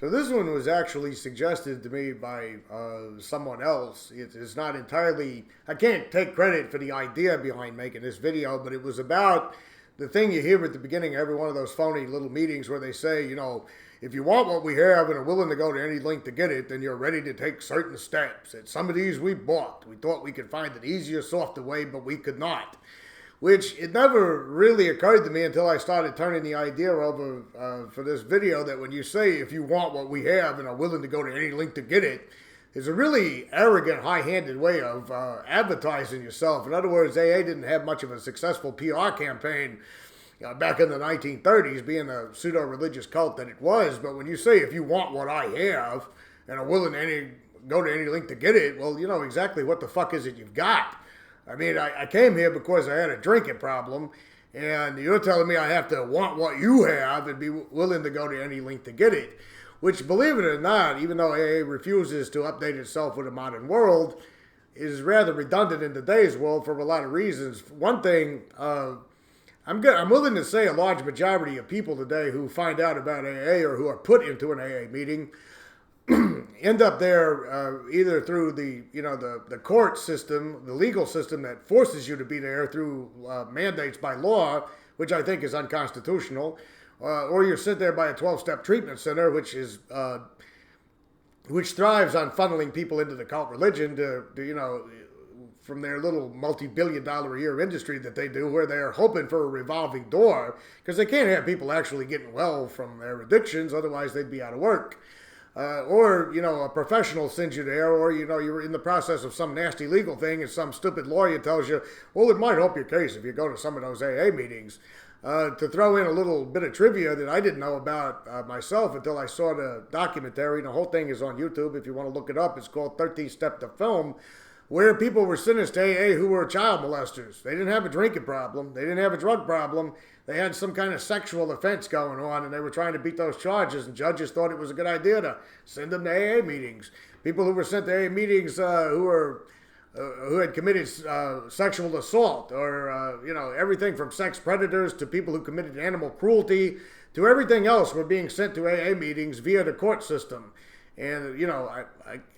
So this one was actually suggested to me by someone else. It's not entirely, I can't take credit for the idea behind making this video, but it was about the thing you hear at the beginning of every one of those phony little meetings where they say, you know, if you want what we have and are willing to go to any length to get it, then you're ready to take certain steps. And some of these we bought. We thought we could find an easier, softer way, but we could not. Which it never really occurred to me until I started turning the idea over for this video that when you say if you want what we have and are willing to go to any length to get it, is a really arrogant, high-handed way of advertising yourself. In other words, AA didn't have much of a successful PR campaign back in the 1930s, being a pseudo-religious cult that it was. But when you say if you want what I have and are willing to go to any length to get it, well, you know exactly what the fuck is it you've got. I mean, I came here because I had a drinking problem, and you're telling me I have to want what you have and be willing to go to any length to get it, which, believe it or not, even though AA refuses to update itself with a modern world, is rather redundant in today's world for a lot of reasons. One thing, I'm willing to say a large majority of people today who find out about AA or who are put into an AA meeting end up there either through the court system, the legal system that forces you to be there through mandates by law, which I think is unconstitutional, or you're sent there by a 12-step treatment center, which thrives on funneling people into the cult religion to from their little multi-billion-dollar-a-year industry that they do, where they're hoping for a revolving door, because they can't have people actually getting well from their addictions, otherwise they'd be out of work. Or a professional sends you there, or, you're in the process of some nasty legal thing and some stupid lawyer tells you, well, it might help your case if you go to some of those AA meetings. To throw in a little bit of trivia that I didn't know about myself until I saw the documentary, and the whole thing is on YouTube if you want to look it up. It's called 13 Step to Film, where people were sentenced to AA who were child molesters. They didn't have a drinking problem. They didn't have a drug problem. They had some kind of sexual offense going on, and they were trying to beat those charges, and judges thought it was a good idea to send them to AA meetings. People who were sent to AA meetings who had committed sexual assault, or everything from sex predators to people who committed animal cruelty to everything else were being sent to AA meetings via the court system. And,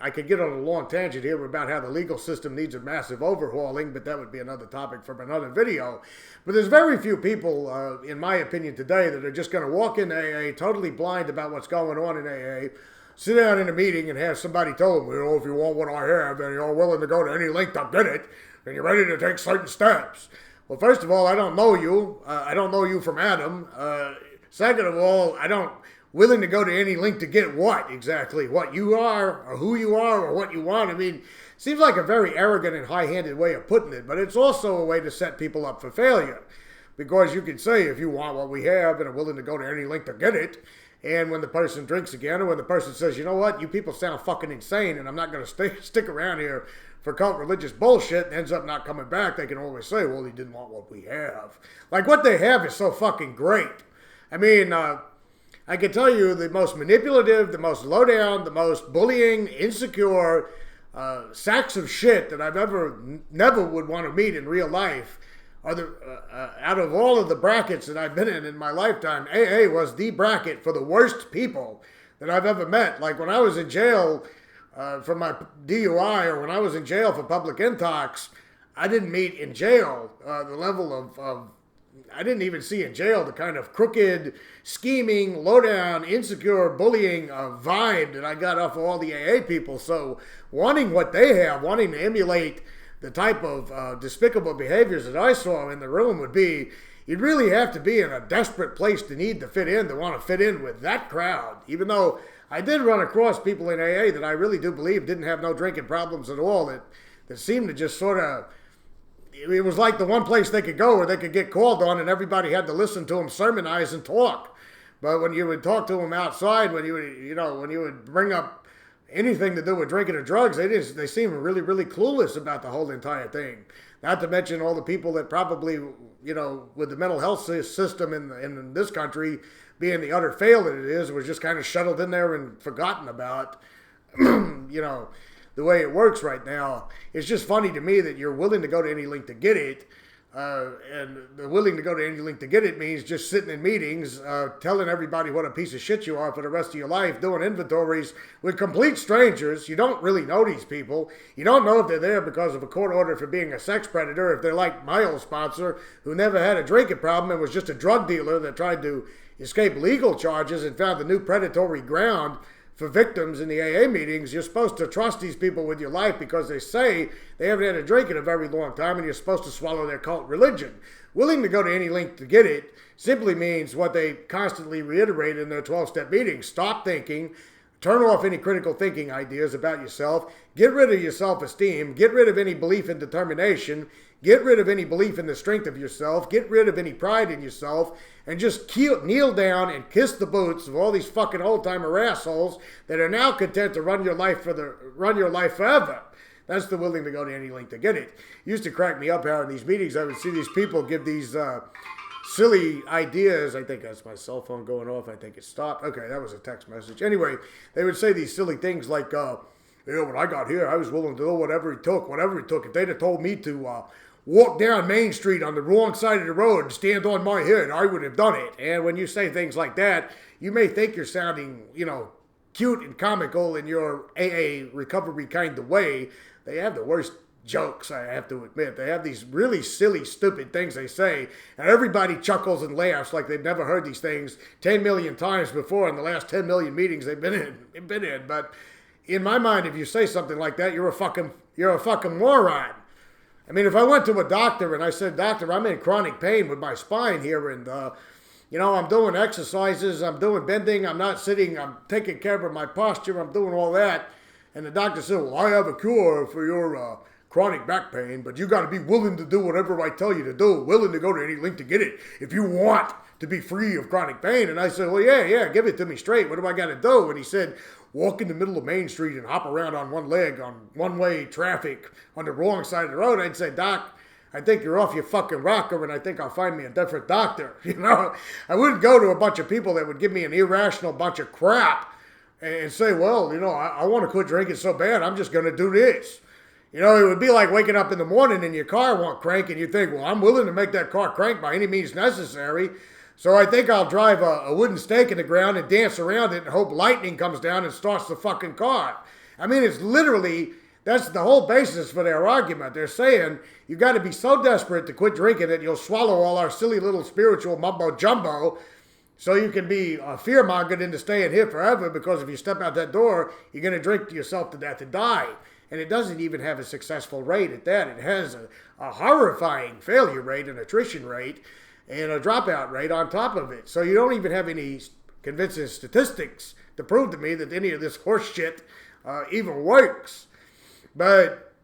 I could get on a long tangent here about how the legal system needs a massive overhauling, but that would be another topic from another video. But there's very few people, in my opinion today, that are just going to walk into AA totally blind about what's going on in AA, sit down in a meeting and have somebody tell them, if you want what I have and you're willing to go to any length to get it, and you're ready to take certain steps. Well, first of all, I don't know you. I don't know you from Adam. Second of all, willing to go to any length to get what exactly? What you are, or who you are, or what you want. I mean, seems like a very arrogant and high-handed way of putting it, but it's also a way to set people up for failure. Because you can say, if you want what we have and are willing to go to any length to get it, and when the person drinks again, or when the person says, you know what, you people sound fucking insane, and I'm not going to stick around here for cult religious bullshit, and ends up not coming back, they can always say, well, he didn't want what we have. Like, what they have is so fucking great. I mean, I can tell you the most manipulative, the most low-down, the most bullying, insecure sacks of shit that I've never would want to meet in real life are out of all of the brackets that I've been in my lifetime, AA was the bracket for the worst people that I've ever met. Like when I was in jail for my DUI, or when I was in jail for public intox, I didn't meet in jail the level of I didn't even see in jail the kind of crooked, scheming, low-down, insecure, bullying vibe that I got off of all the AA people. So wanting what they have, wanting to emulate the type of despicable behaviors that I saw in the room would be, you'd really have to be in a desperate place to need to fit in, to want to fit in with that crowd. Even though I did run across people in AA that I really do believe didn't have no drinking problems at all, that seemed to just sort of, it was like the one place they could go where they could get called on and everybody had to listen to them sermonize and talk. But when you would talk to them outside, when you would bring up anything to do with drinking or drugs, they seemed really, really clueless about the whole entire thing. Not to mention all the people that probably, with the mental health system in this country being the utter fail that it is, was just kind of shuttled in there and forgotten about, the way it works right now. It's just funny to me that you're willing to go to any length to get it, And the willing to go to any length to get it means just sitting in meetings, telling everybody what a piece of shit you are for the rest of your life, doing inventories with complete strangers. You don't really know these people. You don't know if they're there because of a court order for being a sex predator, if they're like my old sponsor, who never had a drinking problem and was just a drug dealer that tried to escape legal charges and found a new predatory ground for victims in the AA meetings. You're supposed to trust these people with your life because they say they haven't had a drink in a very long time, and you're supposed to swallow their cult religion. Willing to go to any length to get it simply means what they constantly reiterate in their 12-step meetings. Stop thinking. Turn off any critical thinking ideas about yourself. Get rid of your self-esteem. Get rid of any belief in determination. Get rid of any belief in the strength of yourself. Get rid of any pride in yourself. And just kneel down and kiss the boots of all these fucking old-timer assholes that are now content to run your life forever. That's the willing to go to any length to get it. It used to crack me up how in these meetings I would see these people give these silly ideas. I think that's my cell phone going off. I think it stopped. Okay, that was a text message. Anyway, they would say these silly things like, when I got here, I was willing to do whatever it took. If they'd have told me to walk down Main Street on the wrong side of the road and stand on my head, I would have done it. And when you say things like that, you may think you're sounding, cute and comical in your AA recovery kind of way. They have the worst jokes, I have to admit. They have these really silly, stupid things they say, and everybody chuckles and laughs like they've never heard these things 10 million times before in the last 10 million meetings they've been in. But in my mind, if you say something like that, you're a fucking moron. I mean, if I went to a doctor and I said, "Doctor, I'm in chronic pain with my spine here, and I'm doing exercises, I'm doing bending, I'm not sitting, I'm taking care of my posture, I'm doing all that," and the doctor said, "Well, I have a cure for your chronic back pain, but you got to be willing to do whatever I tell you to do, willing to go to any length to get it if you want to be free of chronic pain." And I said, "Well, yeah, give it to me straight. What do I got to do?" And he said, "Walk in the middle of Main Street and hop around on one leg on one-way traffic on the wrong side of the road." I'd say, "Doc, I think you're off your fucking rocker, and I think I'll find me a different doctor." I wouldn't go to a bunch of people that would give me an irrational bunch of crap and say, "Well, I want to quit drinking so bad, I'm just going to do this." It would be like waking up in the morning and your car won't crank, and you think, "Well, I'm willing to make that car crank by any means necessary, so I think I'll drive a wooden stake in the ground and dance around it and hope lightning comes down and starts the fucking car." I mean, it's literally, that's the whole basis for their argument. They're saying you've got to be so desperate to quit drinking that you'll swallow all our silly little spiritual mumbo-jumbo so you can be fear-mongered into staying here forever, because if you step out that door, you're going to drink yourself to death and die. And it doesn't even have a successful rate at that. It has a horrifying failure rate, an attrition rate, and a dropout rate on top of it. So you don't even have any convincing statistics to prove to me that any of this horse shit even works. But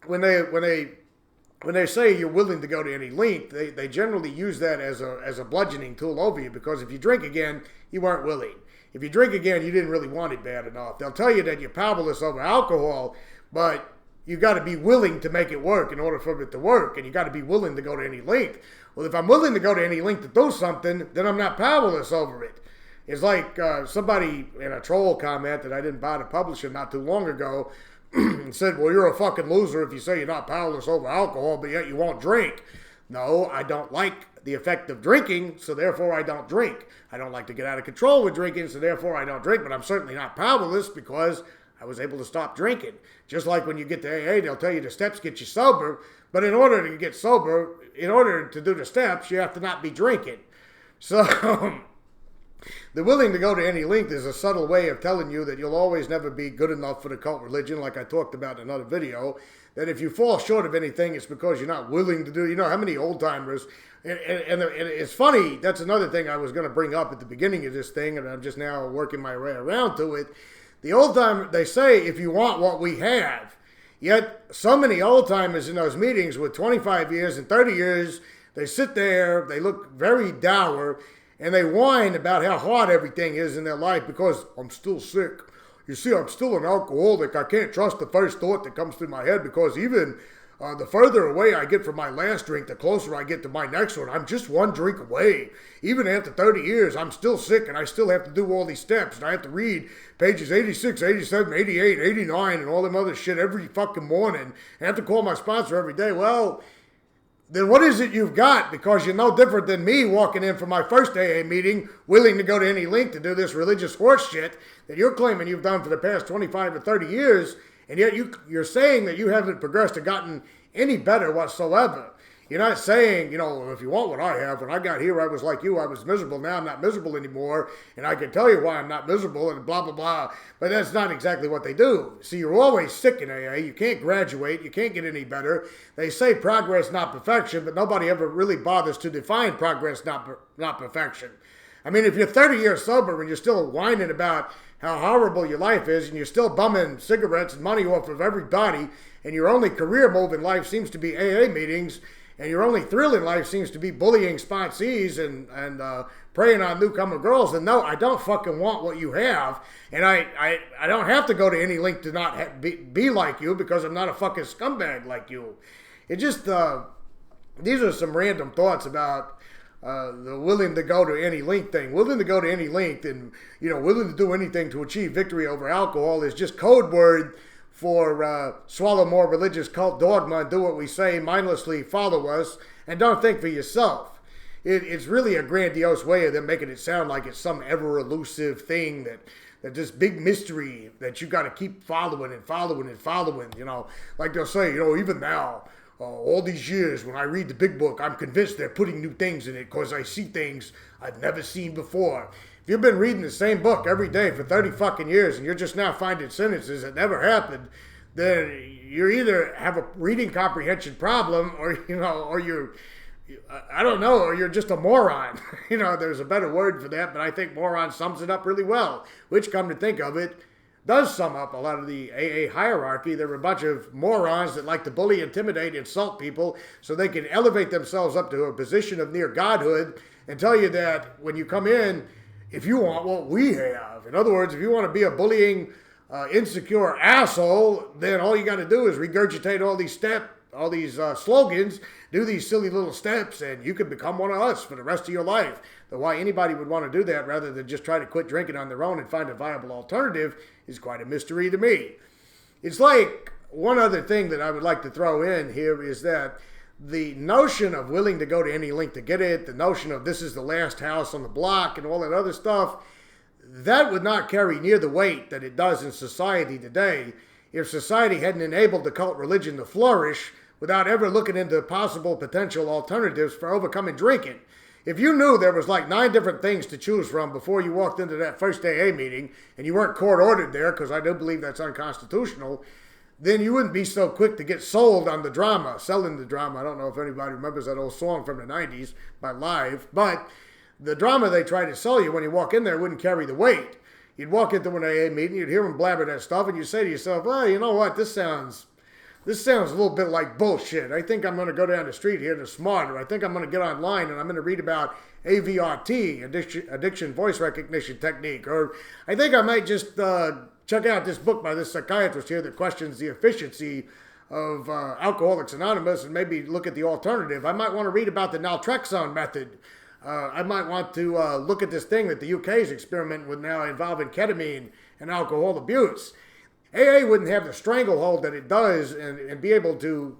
when they say you're willing to go to any length, they generally use that as a bludgeoning tool over you, because if you drink again, you weren't willing. If you drink again, you didn't really want it bad enough. They'll tell you that you're powerless over alcohol, but you got to be willing to make it work in order for it to work, and you got to be willing to go to any length. Well, if I'm willing to go to any length to do something, then I'm not powerless over it. It's like somebody in a troll comment that I didn't bother publishing not too long ago said, "Well, you're a fucking loser if you say you're not powerless over alcohol, but yet you won't drink." No, I don't like the effect of drinking, so therefore I don't drink. I don't like to get out of control with drinking, so therefore I don't drink, but I'm certainly not powerless because I was able to stop drinking. Just like when you get to AA, they'll tell you the steps get you sober, but in order to get sober, in order to do the steps, you have to not be drinking. So the willing to go to any length is a subtle way of telling you that you'll always never be good enough for the cult religion, like I talked about in another video, that if you fall short of anything, it's because you're not willing to do. How many old-timers, and it's funny, that's another thing I was going to bring up at the beginning of this thing, and I'm just now working my way around to it. The old-timer, they say, if you want what we have, yet so many old-timers in those meetings with 25 years and 30 years, they sit there, they look very dour, and they whine about how hard everything is in their life because I'm still sick. You see, I'm still an alcoholic. I can't trust the first thought that comes through my head because even the further away I get from my last drink, the closer I get to my next one. I'm just one drink away. Even after 30 years, I'm still sick and I still have to do all these steps. And I have to read pages 86, 87, 88, 89 and all them other shit every fucking morning. I have to call my sponsor every day. Well, then what is it you've got? Because you're no different than me walking in for my first AA meeting, willing to go to any length to do this religious horse shit that you're claiming you've done for the past 25 or 30 years, and yet you're saying that you haven't progressed or gotten any better whatsoever. You're not saying, if you want what I have, when I got here, I was like you, I was miserable. Now I'm not miserable anymore, and I can tell you why I'm not miserable, and blah, blah, blah. But that's not exactly what they do. See, you're always sick in AA. You can't graduate. You can't get any better. They say progress, not perfection, but nobody ever really bothers to define progress, not perfection. I mean, if you're 30 years sober and you're still whining about how horrible your life is, and you're still bumming cigarettes and money off of everybody, and your only career move in life seems to be AA meetings, and your only thrill in life seems to be bullying sponsees and preying on newcomer girls, then no, I don't fucking want what you have. And I don't have to go to any length to not be like you, because I'm not a fucking scumbag like you. It just, these are some random thoughts about the willing to go to any length thing. Willing to go to any length and, willing to do anything to achieve victory over alcohol is just code word for swallow more religious cult dogma and do what we say, mindlessly follow us, and don't think for yourself. It's really a grandiose way of them making it sound like it's some ever-elusive thing that this big mystery that you got to keep following and following and following, Like they'll say, even now, all these years when I read the big book, I'm convinced they're putting new things in it because I see things I've never seen before. If you've been reading the same book every day for 30 fucking years and you're just now finding sentences that never happened, then you either have a reading comprehension problem or you're, I don't know, or you're just a moron. There's a better word for that, but I think moron sums it up really well, which, come to think of it, does sum up a lot of the AA hierarchy. They're a bunch of morons that like to bully, intimidate, insult people so they can elevate themselves up to a position of near Godhood and tell you that when you come in, if you want what we have, in other words, if you want to be a bullying, insecure asshole, then all you got to do is regurgitate all these slogans, do these silly little steps, and you can become one of us for the rest of your life. But why anybody would want to do that rather than just try to quit drinking on their own and find a viable alternative is quite a mystery to me. It's like one other thing that I would like to throw in here is that the notion of willing to go to any length to get it, the notion of this is the last house on the block and all that other stuff, that would not carry near the weight that it does in society today if society hadn't enabled the cult religion to flourish without ever looking into possible potential alternatives for overcoming drinking. If you knew there was like 9 different things to choose from before you walked into that first AA meeting and you weren't court-ordered there, because I do believe that's unconstitutional, then you wouldn't be so quick to get sold on the drama, selling the drama. I don't know if anybody remembers that old song from the 90s by Live, but the drama they try to sell you when you walk in there wouldn't carry the weight. You'd walk into an AA meeting, you'd hear them blabber that stuff, and you'd say to yourself, well, you know what, this sounds a little bit like bullshit. I think I'm going to go down the street here to Smarter. I think I'm going to get online and I'm going to read about AVRT, addiction voice recognition technique. Or I think I might just check out this book by this psychiatrist here that questions the efficiency of Alcoholics Anonymous and maybe look at the alternative. I might want to read about the naltrexone method. I might want to look at this thing that the UK is experimenting with now involving ketamine and alcohol abuse. AA wouldn't have the stranglehold that it does and be able to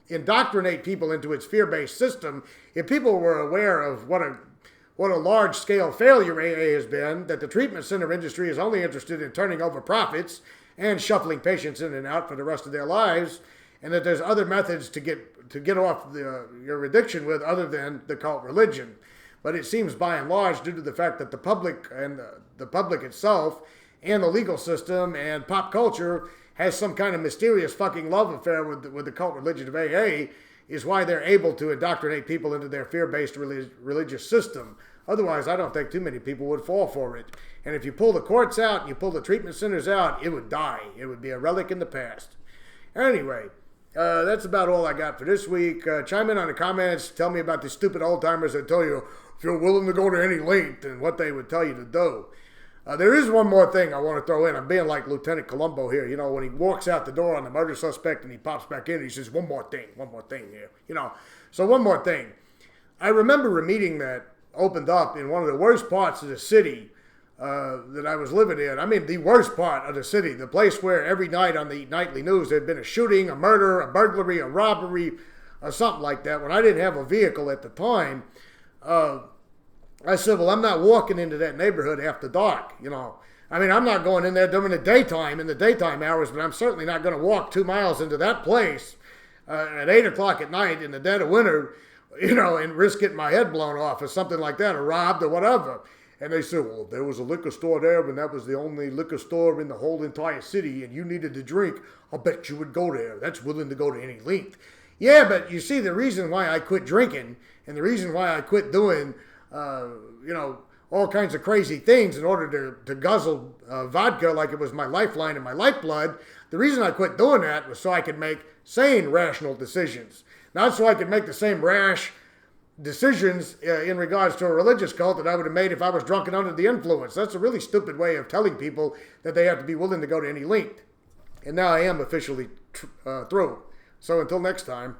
indoctrinate people into its fear-based system if people were aware of what a large-scale failure AA has been, that the treatment center industry is only interested in turning over profits and shuffling patients in and out for the rest of their lives, and that there's other methods to get off your addiction with other than the cult religion. But it seems by and large, due to the fact that the public and the public itself and the legal system and pop culture has some kind of mysterious fucking love affair with the cult religion of AA, is why they're able to indoctrinate people into their fear-based religious system. Otherwise, I don't think too many people would fall for it. And if you pull the courts out and you pull the treatment centers out, it would die. It would be a relic in the past. Anyway, that's about all I got for this week. Chime in on the comments. Tell me about the stupid old-timers that tell you if you're willing to go to any length and what they would tell you to do. There is one more thing I want to throw in. I'm being like Lieutenant Columbo here. When he walks out the door on the murder suspect and he pops back in, he says, one more thing here. So one more thing. I remember a meeting that opened up in one of the worst parts of the city that I was living in. I mean, the worst part of the city, the place where every night on the nightly news there had been a shooting, a murder, a burglary, a robbery, or something like that. When I didn't have a vehicle at the time, I said, well, I'm not walking into that neighborhood after dark, you know. I mean, I'm not going in there during the daytime, in the daytime hours, but I'm certainly not going to walk 2 miles into that place at 8 o'clock at night in the dead of winter, you know, and risk getting my head blown off or something like that, or robbed or whatever. And they said, well, there was a liquor store there, and that was the only liquor store in the whole entire city, and you needed to drink. I'll bet you would go there. That's willing to go to any length. Yeah, but you see, the reason why I quit drinking and the reason why I quit doing you know, all kinds of crazy things in order to guzzle vodka like it was my lifeline and my lifeblood. The reason I quit doing that was so I could make sane, rational decisions. Not so I could make the same rash decisions in regards to a religious cult that I would have made if I was drunk and under the influence. That's a really stupid way of telling people that they have to be willing to go to any length. And now I am officially through. So until next time.